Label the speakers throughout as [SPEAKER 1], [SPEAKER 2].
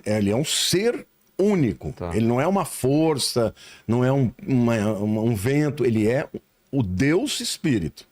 [SPEAKER 1] ele é um ser único.
[SPEAKER 2] Tá.
[SPEAKER 1] Ele não é uma força, não é um vento, ele é o Deus Espírito.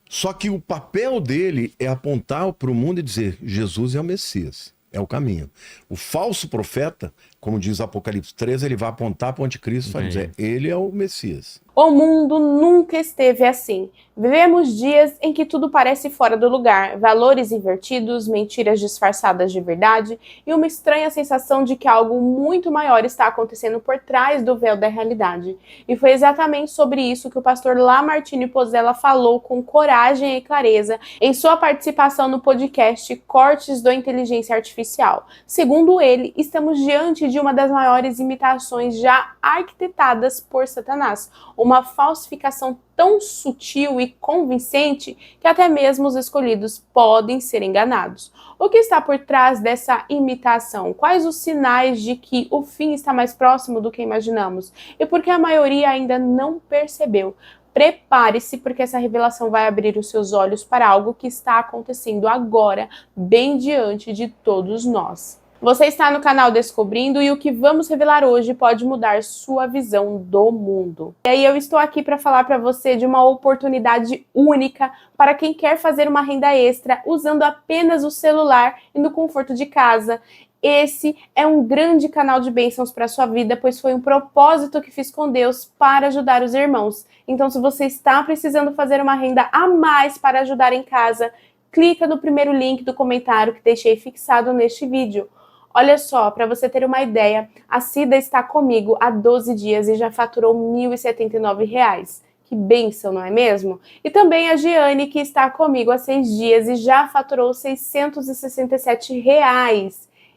[SPEAKER 1] Só que o papel dele é apontar para o mundo e dizer: Jesus é o Messias, é o caminho. O falso profeta, como diz Apocalipse 13, ele vai apontar para o anticristo e vai dizer: ele é o Messias.
[SPEAKER 3] O mundo nunca esteve assim. Vivemos dias em que tudo parece fora do lugar, valores invertidos, mentiras disfarçadas de verdade e uma estranha sensação de que algo muito maior está acontecendo por trás do véu da realidade. E foi exatamente sobre isso que o pastor Lamartine Pozzella falou com coragem e clareza em sua participação no podcast Cortes da Inteligência Artificial. Segundo ele, estamos diante de uma das maiores imitações já arquitetadas por Satanás, uma falsificação tão sutil e convincente que até mesmo os escolhidos podem ser enganados. O que está por trás dessa imitação? Quais os sinais de que o fim está mais próximo do que imaginamos? E por que a maioria ainda não percebeu? Prepare-se, porque essa revelação vai abrir os seus olhos para algo que está acontecendo agora, bem diante de todos nós. Você está no canal Descobrindo e o que vamos revelar hoje pode mudar sua visão do mundo. E aí eu estou aqui para falar para você de uma oportunidade única para quem quer fazer uma renda extra usando apenas o celular e no conforto de casa. Esse é um grande canal de bênçãos para a sua vida, pois foi um propósito que fiz com Deus para ajudar os irmãos. Então, se você está precisando fazer uma renda a mais para ajudar em casa, clica no primeiro link do comentário que deixei fixado neste vídeo. Olha só, para você ter uma ideia, a Cida está comigo há 12 dias e já faturou R$ 1.079. Que bênção, não é mesmo? E também a Giane, que está comigo há 6 dias e já faturou R$ 667.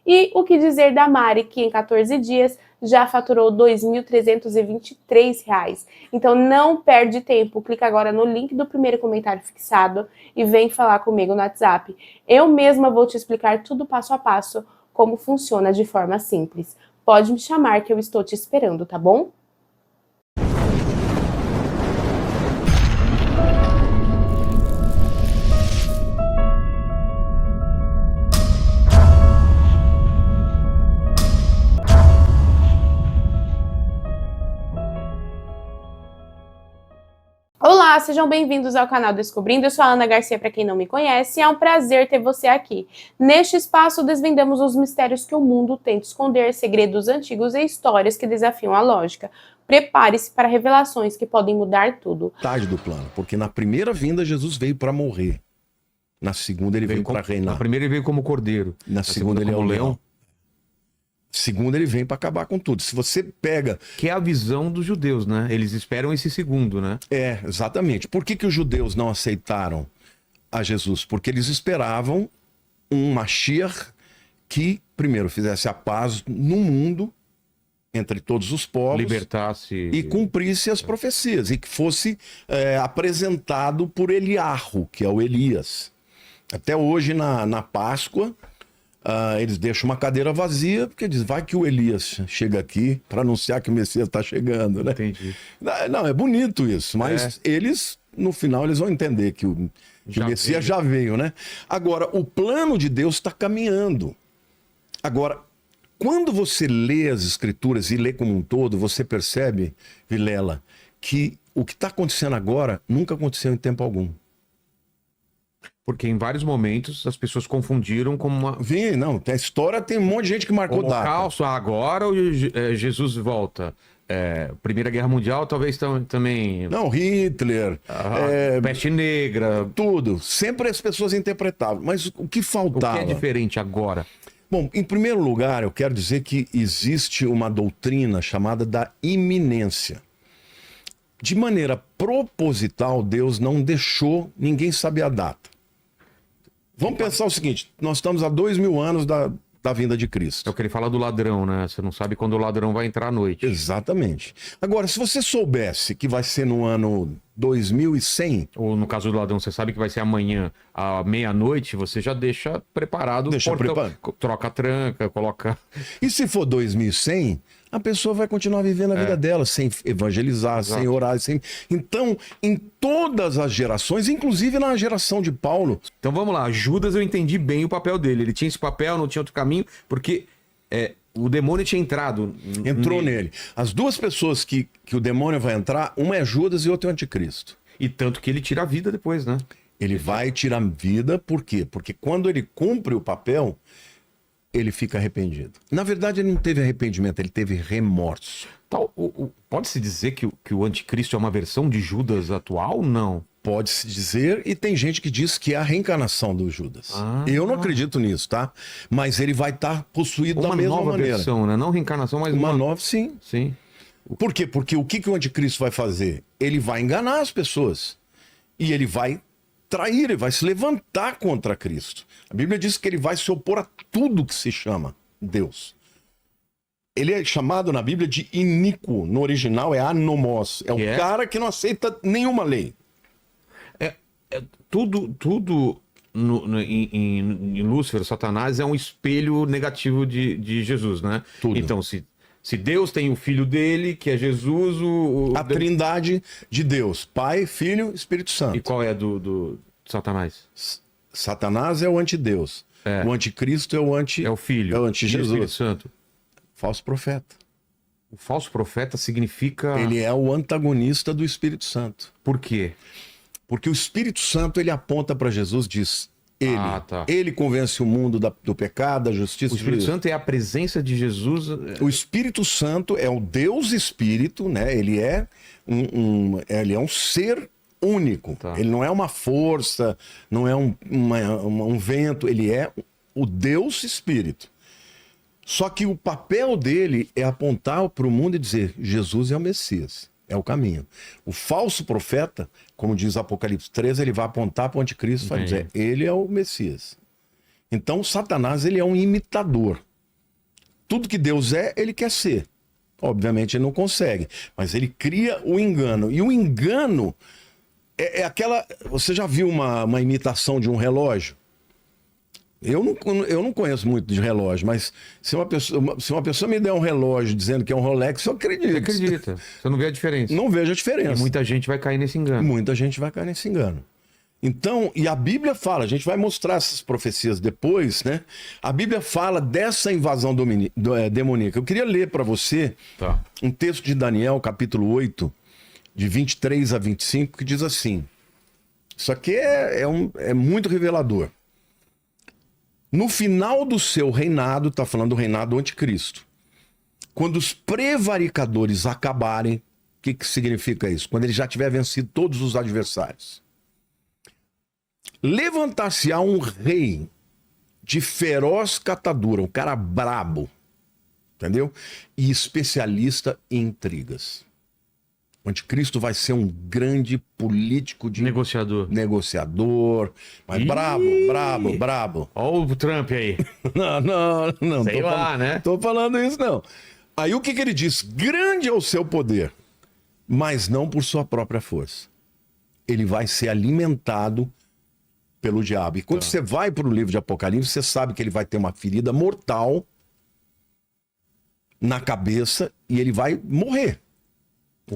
[SPEAKER 3] E o que dizer da Mari, que em 14 dias já faturou R$ 2.323. Então não perde tempo, clica agora no link do primeiro comentário fixado e vem falar comigo no WhatsApp. Eu mesma vou te explicar tudo passo a passo, como funciona de forma simples. Pode me chamar que eu estou te esperando, tá bom? Olá, sejam bem-vindos ao canal Descobrindo. Eu sou a Ana Garcia, para quem não me conhece, e é um prazer ter você aqui. Neste espaço, desvendamos os mistérios que o mundo tenta esconder, segredos antigos e histórias que desafiam a lógica. Prepare-se para revelações que podem mudar tudo.
[SPEAKER 1] Metade do plano, porque na primeira vinda Jesus veio para morrer. Na segunda ele veio para reinar.
[SPEAKER 2] Na primeira ele veio como cordeiro.
[SPEAKER 1] Na segunda ele é o leão. Segundo, ele vem para acabar com tudo. Se você pega...
[SPEAKER 2] Que é a visão dos judeus, né? Eles esperam esse segundo, né?
[SPEAKER 1] É, exatamente. Por que os judeus não aceitaram a Jesus? Porque eles esperavam um Mashiach que, primeiro, fizesse a paz no mundo, entre todos os povos.
[SPEAKER 2] Libertasse...
[SPEAKER 1] E cumprisse as profecias. E que fosse apresentado por Eliarro, que é o Elias. Até hoje, na Páscoa... eles deixam uma cadeira vazia, porque diz, vai que o Elias chega aqui para anunciar que o Messias está chegando, né?
[SPEAKER 2] Entendi.
[SPEAKER 1] Não, é bonito isso, mas eles, no final, eles vão entender que o Messias já veio, né? Agora, o plano de Deus está caminhando. Agora, quando você lê as Escrituras e lê como um todo, você percebe, Vilela, que o que está acontecendo agora nunca aconteceu em tempo algum.
[SPEAKER 2] Porque em vários momentos as pessoas confundiram como uma...
[SPEAKER 1] Não, a história tem um monte de gente que marcou data.
[SPEAKER 2] Holocausto, agora Jesus volta. Primeira Guerra Mundial, talvez também...
[SPEAKER 1] Não, Hitler...
[SPEAKER 2] Peste Negra...
[SPEAKER 1] Tudo. Sempre as pessoas interpretavam. Mas o que faltava...
[SPEAKER 2] O que é diferente agora?
[SPEAKER 1] Bom, em primeiro lugar, eu quero dizer que existe uma doutrina chamada da iminência. De maneira proposital, Deus não deixou ninguém saber a data. Vamos pensar o seguinte, nós estamos há 2000 anos da vinda de Cristo.
[SPEAKER 2] É o que ele fala do ladrão, né? Você não sabe quando o ladrão vai entrar à noite.
[SPEAKER 1] Exatamente. Agora, se você soubesse que vai ser no ano 2100.
[SPEAKER 2] Ou no caso do ladrão, você sabe que vai ser amanhã à meia-noite, você já deixa preparado
[SPEAKER 1] Deixa
[SPEAKER 2] o portão,
[SPEAKER 1] preparado.
[SPEAKER 2] troca a tranca, coloca...
[SPEAKER 1] E se for 2100, a pessoa vai continuar vivendo a vida dela, sem evangelizar,
[SPEAKER 2] Exato.
[SPEAKER 1] sem orar, sem... Então, em todas as gerações, inclusive na geração de Paulo,
[SPEAKER 2] Então vamos lá, Judas eu entendi bem o papel dele. Ele tinha esse papel, não tinha outro caminho, porque o demônio tinha entrado.
[SPEAKER 1] entrou nele. As duas pessoas que o demônio vai entrar, uma é Judas e outra é o anticristo.
[SPEAKER 2] E tanto que ele tira a vida depois, né?
[SPEAKER 1] Ele vai tirar vida, por quê? Porque quando ele cumpre o papel, ele fica arrependido. Na verdade, ele não teve arrependimento, ele teve remorso.
[SPEAKER 2] Pode-se dizer que o anticristo é uma versão de Judas atual? Não.
[SPEAKER 1] Pode-se dizer, e tem gente que diz que é a reencarnação do Judas.
[SPEAKER 2] Ah.
[SPEAKER 1] Eu não acredito nisso, tá? Mas ele vai estar possuído da
[SPEAKER 2] Uma
[SPEAKER 1] mesma
[SPEAKER 2] nova
[SPEAKER 1] maneira.
[SPEAKER 2] versão, né? Não reencarnação, mas
[SPEAKER 1] Uma nova, sim.
[SPEAKER 2] Sim.
[SPEAKER 1] Por quê? Porque o que o anticristo vai fazer? Ele vai enganar as pessoas. E ele vai trair, ele vai se levantar contra Cristo. A Bíblia diz que ele vai se opor a tudo que se chama Deus. Ele é chamado na Bíblia de iníquo. No original é anomos. É o cara que não aceita nenhuma lei.
[SPEAKER 2] Tudo em Lúcifer, Satanás, é um espelho negativo de Jesus, né?
[SPEAKER 1] Tudo.
[SPEAKER 2] Então, se Deus tem o filho dele, que é Jesus,
[SPEAKER 1] A trindade de Deus. Pai, Filho, Espírito Santo.
[SPEAKER 2] E qual é do Satanás?
[SPEAKER 1] Satanás é o antideus. O anticristo é o anti...
[SPEAKER 2] É o filho.
[SPEAKER 1] É o
[SPEAKER 2] E o Espírito
[SPEAKER 1] anti-Jesus.
[SPEAKER 2] Santo.
[SPEAKER 1] Falso profeta.
[SPEAKER 2] O falso profeta significa...
[SPEAKER 1] Ele é o antagonista do Espírito Santo.
[SPEAKER 2] Por quê?
[SPEAKER 1] Porque o Espírito Santo, ele aponta para Jesus, diz...
[SPEAKER 2] tá.
[SPEAKER 1] Ele convence o mundo do pecado, da justiça.
[SPEAKER 2] O Espírito Santo é a presença de Jesus.
[SPEAKER 1] O Espírito Santo é o Deus Espírito, né? Ele é ele é um ser único.
[SPEAKER 2] Tá.
[SPEAKER 1] Ele não é uma força, não é um vento. Ele é o Deus Espírito. Só que o papel dele é apontar para o mundo e dizer: Jesus é o Messias, é o caminho. O falso profeta, como diz Apocalipse 13, ele vai apontar para o anticristo e vai dizer: ele é o Messias. Então, Satanás, ele é um imitador. Tudo que Deus é, ele quer ser. Obviamente, ele não consegue, mas ele cria o engano. E o engano é aquela... Você já viu uma imitação de um relógio? Eu não conheço muito de relógio, mas se uma pessoa me der um relógio dizendo que é um Rolex, eu acredito.
[SPEAKER 2] Você acredita? Você não vê a diferença.
[SPEAKER 1] Não vejo a diferença.
[SPEAKER 2] E muita gente vai cair nesse engano.
[SPEAKER 1] Muita gente vai cair nesse engano. Então, e a Bíblia fala, a gente vai mostrar essas profecias depois, né? A Bíblia fala dessa invasão demoníaca. Eu queria ler para você um texto de Daniel, capítulo 8, de 23 a 25, que diz assim. Isso aqui é muito revelador. No final do seu reinado, está falando do reinado do anticristo, quando os prevaricadores acabarem, o que significa isso? Quando ele já tiver vencido todos os adversários. Levantar-se-á um rei de feroz catadura, um cara brabo, entendeu? E especialista em intrigas. O anticristo vai ser um grande político de...
[SPEAKER 2] Negociador.
[SPEAKER 1] Mas brabo.
[SPEAKER 2] Olha o Trump aí.
[SPEAKER 1] Não.
[SPEAKER 2] Sei lá, né?
[SPEAKER 1] Tô falando isso, não. Aí o que ele diz? Grande é o seu poder, mas não por sua própria força. Ele vai ser alimentado pelo diabo. E quando você vai para o livro de Apocalipse, você sabe que ele vai ter uma ferida mortal na cabeça e ele vai morrer.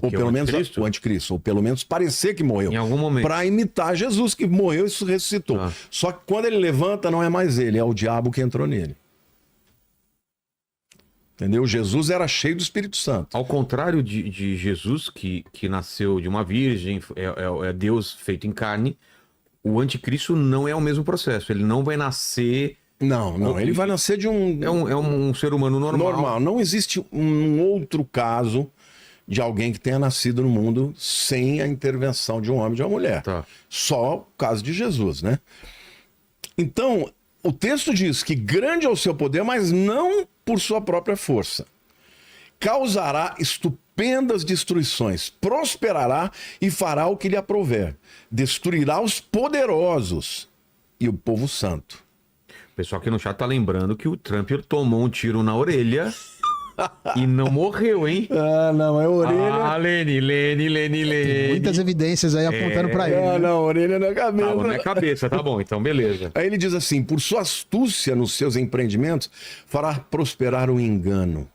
[SPEAKER 1] Ou pelo menos o anticristo, ou pelo menos parecer que morreu.
[SPEAKER 2] Em algum momento.
[SPEAKER 1] Para imitar Jesus, que morreu e ressuscitou. Só que quando ele levanta, não é mais ele, é o diabo que entrou nele. Entendeu? Jesus era cheio do Espírito Santo.
[SPEAKER 2] Ao contrário de Jesus, que nasceu de uma virgem, é Deus feito em carne, o anticristo não é o mesmo processo. Ele não vai nascer...
[SPEAKER 1] Não. Ele vai nascer de um...
[SPEAKER 2] É um ser humano normal.
[SPEAKER 1] Não existe um outro caso de alguém que tenha nascido no mundo sem a intervenção de um homem e de uma mulher. Só o caso de Jesus, né? Então, o texto diz que grande é o seu poder, mas não por sua própria força. Causará estupendas destruições, prosperará e fará o que lhe aprouver. Destruirá os poderosos e o povo santo.
[SPEAKER 2] O pessoal aqui no chat tá lembrando que o Trump tomou um tiro na orelha E não morreu, hein?
[SPEAKER 1] Ah, não, é a orelha.
[SPEAKER 2] Ah, Lene.
[SPEAKER 4] Muitas evidências aí apontando pra ele.
[SPEAKER 1] Ah,
[SPEAKER 4] né?
[SPEAKER 1] não, a orelha na cabeça.
[SPEAKER 2] Ah, na cabeça, tá bom, então beleza.
[SPEAKER 1] Aí ele diz assim: por sua astúcia nos seus empreendimentos, fará prosperar o engano.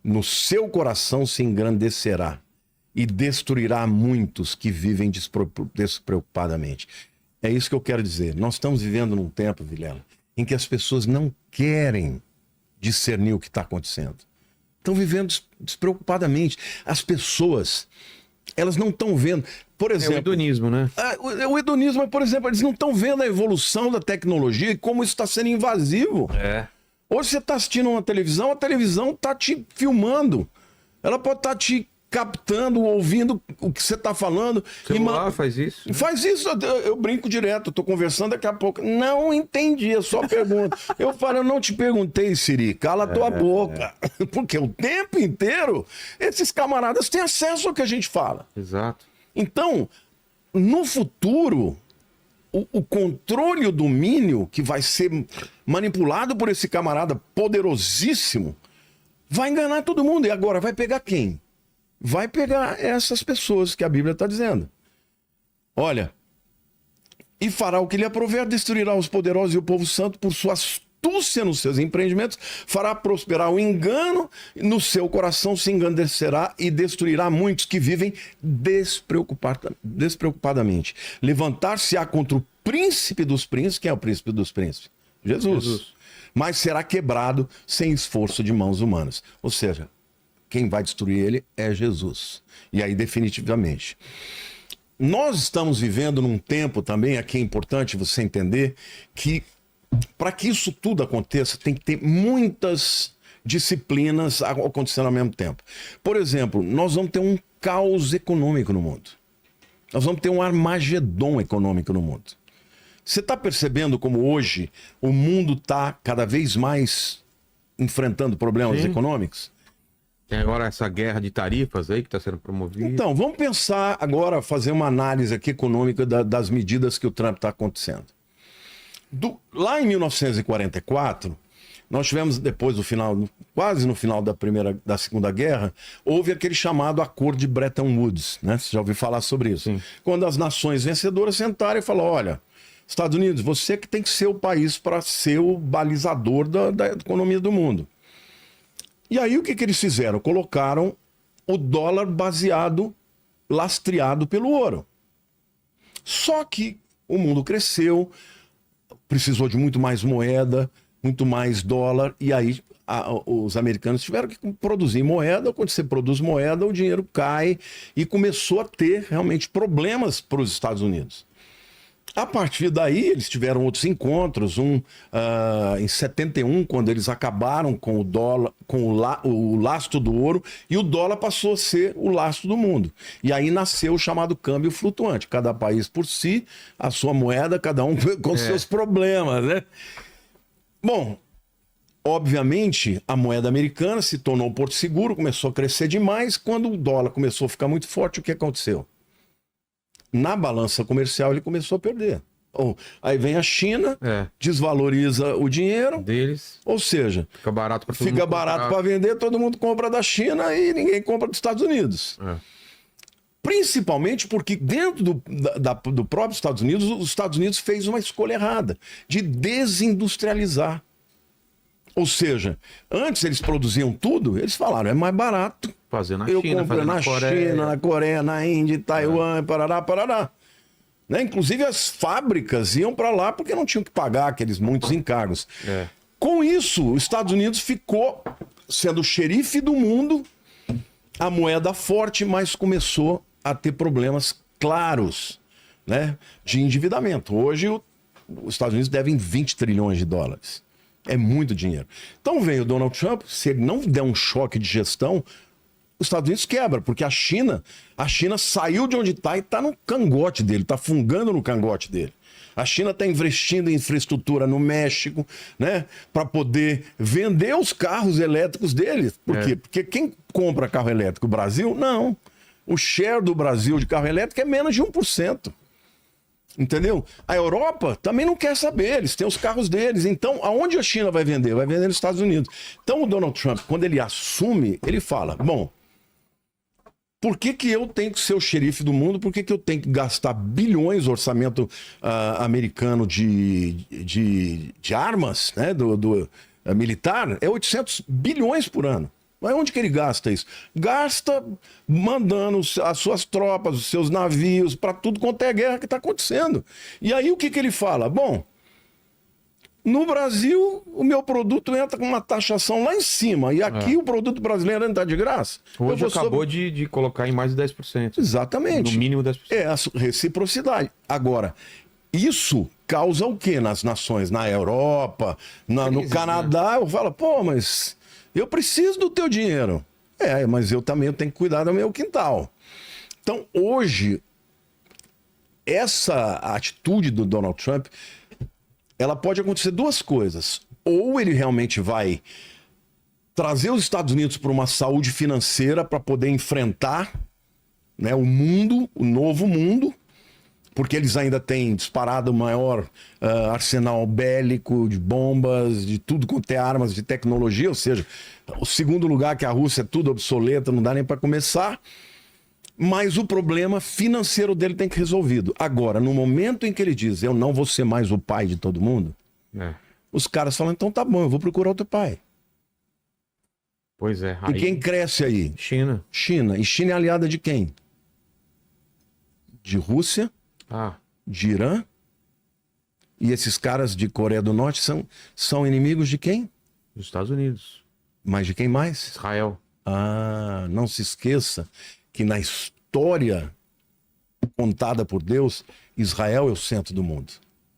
[SPEAKER 1] No seu coração se engrandecerá e destruirá muitos que vivem despreocupadamente. É isso que eu quero dizer. Nós estamos vivendo num tempo, Vilela, em que as pessoas não querem discernir o que está acontecendo. Estão vivendo despreocupadamente. As pessoas, elas não estão vendo. Por
[SPEAKER 2] É o
[SPEAKER 1] exemplo,
[SPEAKER 2] hedonismo, né?
[SPEAKER 1] o hedonismo, por exemplo, eles não estão vendo a evolução da tecnologia e como isso está sendo invasivo.
[SPEAKER 2] É.
[SPEAKER 1] Hoje você está assistindo uma televisão, a televisão está te filmando. Ela pode estar te captando, ouvindo o que você está falando.
[SPEAKER 2] O celular faz isso. Né?
[SPEAKER 1] Faz isso, eu brinco direto, estou conversando daqui a pouco. Não entendi, eu só pergunto. Eu falo, eu não te perguntei, Siri, cala tua boca. Porque o tempo inteiro, esses camaradas têm acesso ao que a gente fala.
[SPEAKER 2] Exato.
[SPEAKER 1] Então, no futuro, o controle e o domínio que vai ser manipulado por esse camarada poderosíssimo vai enganar todo mundo. E agora vai pegar quem? Vai pegar essas pessoas que a Bíblia está dizendo. Olha, e fará o que lhe aprover, destruirá os poderosos e o povo santo por sua astúcia nos seus empreendimentos, fará prosperar o engano, no seu coração se engrandecerá e destruirá muitos que vivem despreocupadamente. Levantar-se-á contra o príncipe dos príncipes. Quem é o príncipe dos príncipes? Jesus. Mas será quebrado sem esforço de mãos humanas. Ou seja, quem vai destruir ele é Jesus. E aí, definitivamente. Nós estamos vivendo num tempo também, aqui é importante você entender, que para que isso tudo aconteça, tem que ter muitas disciplinas acontecendo ao mesmo tempo. Por exemplo, nós vamos ter um caos econômico no mundo. Nós vamos ter um Armagedon econômico no mundo. Você está percebendo como hoje o mundo está cada vez mais enfrentando problemas econômicos?
[SPEAKER 2] Tem agora essa guerra de tarifas aí que está sendo promovida.
[SPEAKER 1] Então, vamos pensar agora, fazer uma análise aqui econômica das medidas que o Trump está acontecendo. Lá em 1944, nós tivemos, depois do final, quase no final da Segunda Guerra, houve aquele chamado Acordo de Bretton Woods, né? Você já ouviu falar sobre isso?
[SPEAKER 2] Sim.
[SPEAKER 1] Quando as nações vencedoras sentaram e falaram, olha, Estados Unidos, você que tem que ser o país para ser o balizador da economia do mundo. E aí o que eles fizeram? Colocaram o dólar baseado, lastreado pelo ouro. Só que o mundo cresceu, precisou de muito mais moeda, muito mais dólar, e aí os americanos tiveram que produzir moeda. Quando você produz moeda, o dinheiro cai e começou a ter realmente problemas para os Estados Unidos. A partir daí, eles tiveram outros encontros, em 71, quando eles acabaram com o dólar, com o lastro do ouro, e o dólar passou a ser o lastro do mundo. E aí nasceu o chamado câmbio flutuante. Cada país por si, a sua moeda, cada um com seus problemas, né? Bom, obviamente, a moeda americana se tornou um porto seguro, começou a crescer demais. Quando o dólar começou a ficar muito forte, o que aconteceu? Na balança comercial ele começou a perder. Aí vem a China, desvaloriza o dinheiro
[SPEAKER 2] deles.
[SPEAKER 1] Ou seja,
[SPEAKER 2] fica barato para
[SPEAKER 1] fica barato para vender, todo mundo compra da China e ninguém compra dos Estados Unidos. Principalmente porque dentro do próprio Estados Unidos, os Estados Unidos fez uma escolha errada de desindustrializar. Ou seja, antes eles produziam tudo, eles falaram, é mais barato.
[SPEAKER 2] Fazer na
[SPEAKER 1] Eu
[SPEAKER 2] China,
[SPEAKER 1] compro na China, na Coreia, na Índia, Taiwan, parará. Né? Inclusive as fábricas iam para lá porque não tinham que pagar aqueles muitos encargos. Com isso, os Estados Unidos ficou sendo o xerife do mundo, a moeda forte, mas começou a ter problemas claros, né, de endividamento. Hoje, os Estados Unidos devem 20 trilhões de dólares. É muito dinheiro. Então vem o Donald Trump, se ele não der um choque de gestão, os Estados Unidos quebra, porque a China saiu de onde está e está no cangote dele, está fungando no cangote dele. A China está investindo em infraestrutura no México, né, para poder vender os carros elétricos deles. Por quê? Porque quem compra carro elétrico? O Brasil? Não. O share do Brasil de carro elétrico é menos de 1%. Entendeu? A Europa também não quer saber, eles têm os carros deles. Então, aonde a China vai vender? Vai vender nos Estados Unidos. Então, o Donald Trump, quando ele assume, ele fala, bom, por que que eu tenho que ser o xerife do mundo? Por que que eu tenho que gastar bilhões, orçamento americano de armas, né, do militar, é 800 bilhões por ano. Mas onde que ele gasta isso? Gasta mandando as suas tropas, os seus navios, para tudo quanto é guerra que está acontecendo. E aí o que que ele fala? Bom, no Brasil, o meu produto entra com uma taxação lá em cima. E aqui o produto brasileiro não está de graça.
[SPEAKER 2] Hoje acabou de colocar em mais de 10%.
[SPEAKER 1] Exatamente.
[SPEAKER 2] No mínimo 10%.
[SPEAKER 1] É a reciprocidade. Agora, isso causa o quê nas nações? Na Europa, no Canadá, eu falo, pô, mas eu preciso do teu dinheiro. É, mas eu também tenho que cuidar do meu quintal. Então, hoje, essa atitude do Donald Trump, ela pode acontecer duas coisas. Ou ele realmente vai trazer os Estados Unidos para uma saúde financeira para poder enfrentar, né, o mundo, o novo mundo, porque eles ainda têm disparado o maior arsenal bélico de bombas, de tudo quanto é armas, de tecnologia, ou seja, o segundo lugar que a Rússia é tudo obsoleto, não dá nem para começar, mas o problema financeiro dele tem que ser resolvido. Agora, no momento em que ele diz, eu não vou ser mais o pai de todo mundo, os caras falam, então tá bom, eu vou procurar outro pai.
[SPEAKER 2] Pois é.
[SPEAKER 1] E quem cresce aí?
[SPEAKER 2] China.
[SPEAKER 1] China. E China é aliada de quem? De Rússia, de Irã. E esses caras de Coreia do Norte são inimigos de quem?
[SPEAKER 2] Dos Estados Unidos.
[SPEAKER 1] Mas de quem mais?
[SPEAKER 2] Israel.
[SPEAKER 1] Ah, não se esqueça que na história contada por Deus, Israel é o centro do mundo.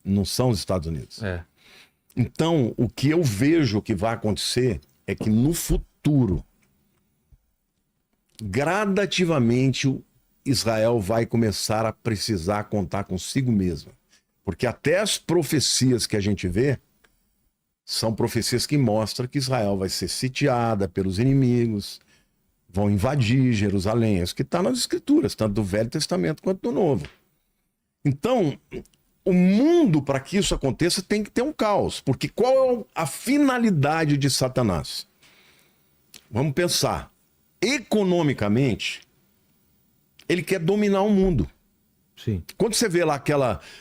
[SPEAKER 1] Não são os Estados Unidos.
[SPEAKER 2] É.
[SPEAKER 1] Então, o que eu vejo que vai acontecer é que no futuro, gradativamente, Israel vai começar a precisar contar consigo mesma. Porque até as profecias que a gente vê são profecias que mostram que Israel vai ser sitiada pelos inimigos, vão invadir Jerusalém. Isso que está nas escrituras, tanto do Velho Testamento quanto do Novo. Então, o mundo, para que isso aconteça, tem que ter um caos. Porque qual é a finalidade de Satanás? Vamos pensar. Economicamente, ele quer dominar o mundo.
[SPEAKER 2] Sim.
[SPEAKER 1] Quando você vê lá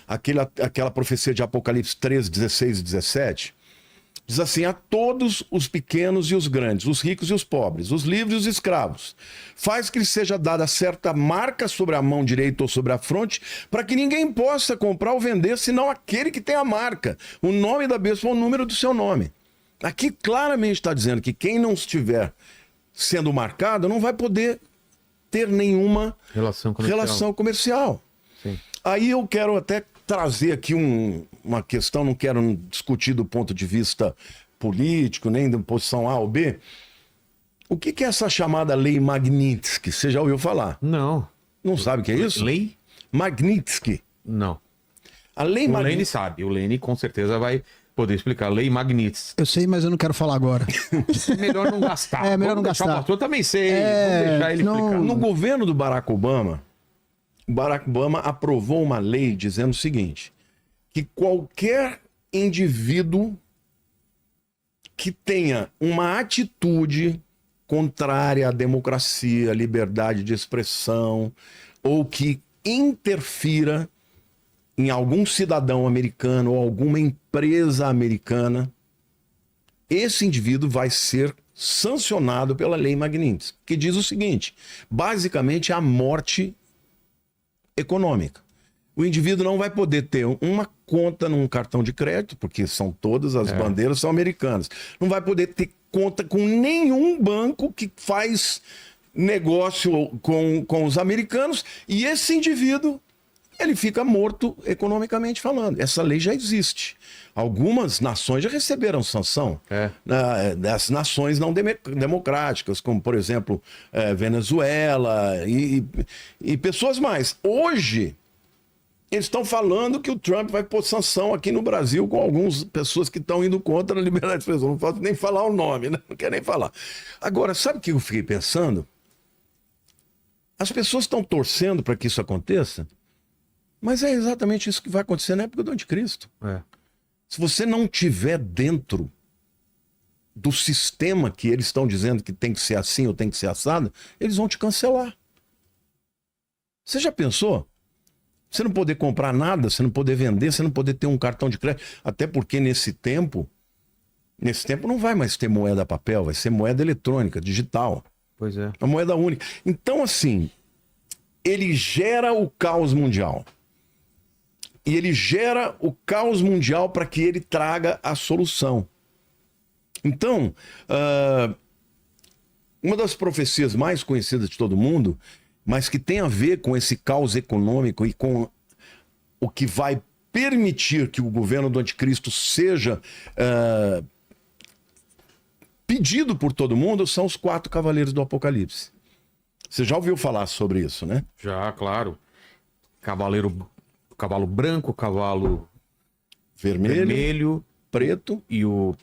[SPEAKER 1] aquela profecia de Apocalipse 13, 16 e 17, diz assim, a todos os pequenos e os grandes, os ricos e os pobres, os livres e os escravos, faz que lhe seja dada certa marca sobre a mão direita ou sobre a fronte, para que ninguém possa comprar ou vender, senão aquele que tem a marca, o nome da besta ou o número do seu nome. Aqui claramente está dizendo que quem não estiver sendo marcado não vai poder ter nenhuma relação comercial.
[SPEAKER 2] Sim.
[SPEAKER 1] Aí eu quero até trazer aqui uma questão, não quero discutir do ponto de vista político, nem da posição A ou B. O que é essa chamada Lei Magnitsky? Você já ouviu falar?
[SPEAKER 2] Não.
[SPEAKER 1] Não sabe o que é isso?
[SPEAKER 2] Lei?
[SPEAKER 1] Magnitsky.
[SPEAKER 2] Não.
[SPEAKER 1] A Lei
[SPEAKER 2] O
[SPEAKER 1] Magnitsky...
[SPEAKER 2] Lene sabe. O Lene com certeza vai poder explicar. Lei Magnitsky.
[SPEAKER 4] Eu sei, mas eu não quero falar agora.
[SPEAKER 2] Melhor não gastar.
[SPEAKER 4] É, melhor
[SPEAKER 2] Vamos
[SPEAKER 4] não
[SPEAKER 2] deixar
[SPEAKER 4] gastar.
[SPEAKER 2] o pastor também sei.
[SPEAKER 4] É,
[SPEAKER 2] Vamos deixar ele
[SPEAKER 4] não-
[SPEAKER 2] explicar.
[SPEAKER 1] No governo do Barack Obama, o Barack Obama aprovou uma lei dizendo o seguinte, que qualquer indivíduo que tenha uma atitude contrária à democracia, à liberdade de expressão, ou que interfira em algum cidadão americano ou alguma empresa americana, esse indivíduo vai ser sancionado pela Lei Magnitsky, que diz o seguinte, basicamente a morte econômica. O indivíduo não vai poder ter uma conta num cartão de crédito, porque são todas as bandeiras são americanas. Não vai poder ter conta com nenhum banco que faz negócio com os americanos, e esse indivíduo ele fica morto economicamente falando. Essa lei já existe. Algumas nações já receberam sanção. Das nações não democráticas, como, por exemplo, Venezuela e pessoas mais. Hoje, eles estão falando que o Trump vai pôr sanção aqui no Brasil com algumas pessoas que estão indo contra a liberdade de expressão. Não posso nem falar o nome, né? Não quero nem falar. Agora, sabe o que eu fiquei pensando? As pessoas estão torcendo para que isso aconteça, Mas é exatamente isso que vai acontecer na época do anticristo.
[SPEAKER 2] É.
[SPEAKER 1] Se você não tiver dentro do sistema que eles estão dizendo que tem que ser assim ou tem que ser assado, eles vão te cancelar. Você já pensou? Você não poder comprar nada, você não poder vender, você não poder ter um cartão de crédito. Até porque nesse tempo não vai mais ter moeda papel, vai ser moeda eletrônica, digital.
[SPEAKER 2] Pois é.
[SPEAKER 1] A moeda única. Então, assim, ele gera o caos mundial. E ele gera o caos mundial para que ele traga a solução. Então, uma das profecias mais conhecidas de todo mundo, mas que tem a ver com esse caos econômico e com o que vai permitir que o governo do anticristo seja pedido por todo mundo, são os 4 cavaleiros do Apocalipse. Você já ouviu falar sobre isso, né?
[SPEAKER 2] Já, claro. Cavalo branco, cavalo vermelho
[SPEAKER 1] preto
[SPEAKER 2] e o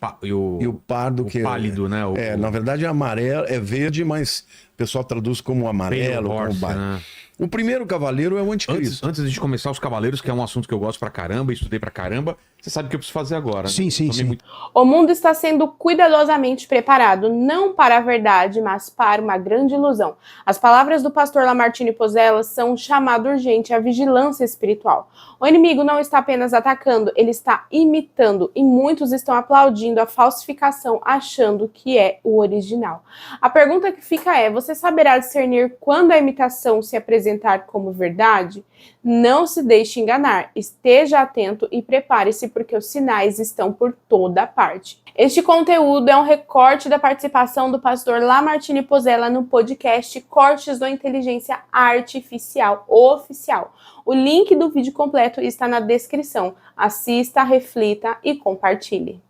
[SPEAKER 1] pardo, que
[SPEAKER 2] pálido, né?
[SPEAKER 1] Na verdade é amarelo, é verde, mas o pessoal traduz como amarelo,
[SPEAKER 2] Pale Horse,
[SPEAKER 1] como
[SPEAKER 2] né?
[SPEAKER 1] O primeiro cavaleiro é o anticristo.
[SPEAKER 2] Antes de começar os cavaleiros, que é um assunto que eu gosto pra caramba, estudei pra caramba, você sabe o que eu preciso fazer agora, né?
[SPEAKER 4] Sim.
[SPEAKER 3] O mundo está sendo cuidadosamente preparado, não para a verdade, mas para uma grande ilusão. As palavras do pastor Lamartine Pozella são um chamado urgente à vigilância espiritual. O inimigo não está apenas atacando, ele está imitando, e muitos estão aplaudindo a falsificação, achando que é o original. A pergunta que fica é: você saberá discernir quando a imitação se apresentar como verdade? Não se deixe enganar, esteja atento e prepare-se, porque os sinais estão por toda parte. Este conteúdo é um recorte da participação do pastor Lamartine Pozella no podcast Cortes da Inteligência Artificial Oficial. O link do vídeo completo está na descrição. Assista, reflita e compartilhe.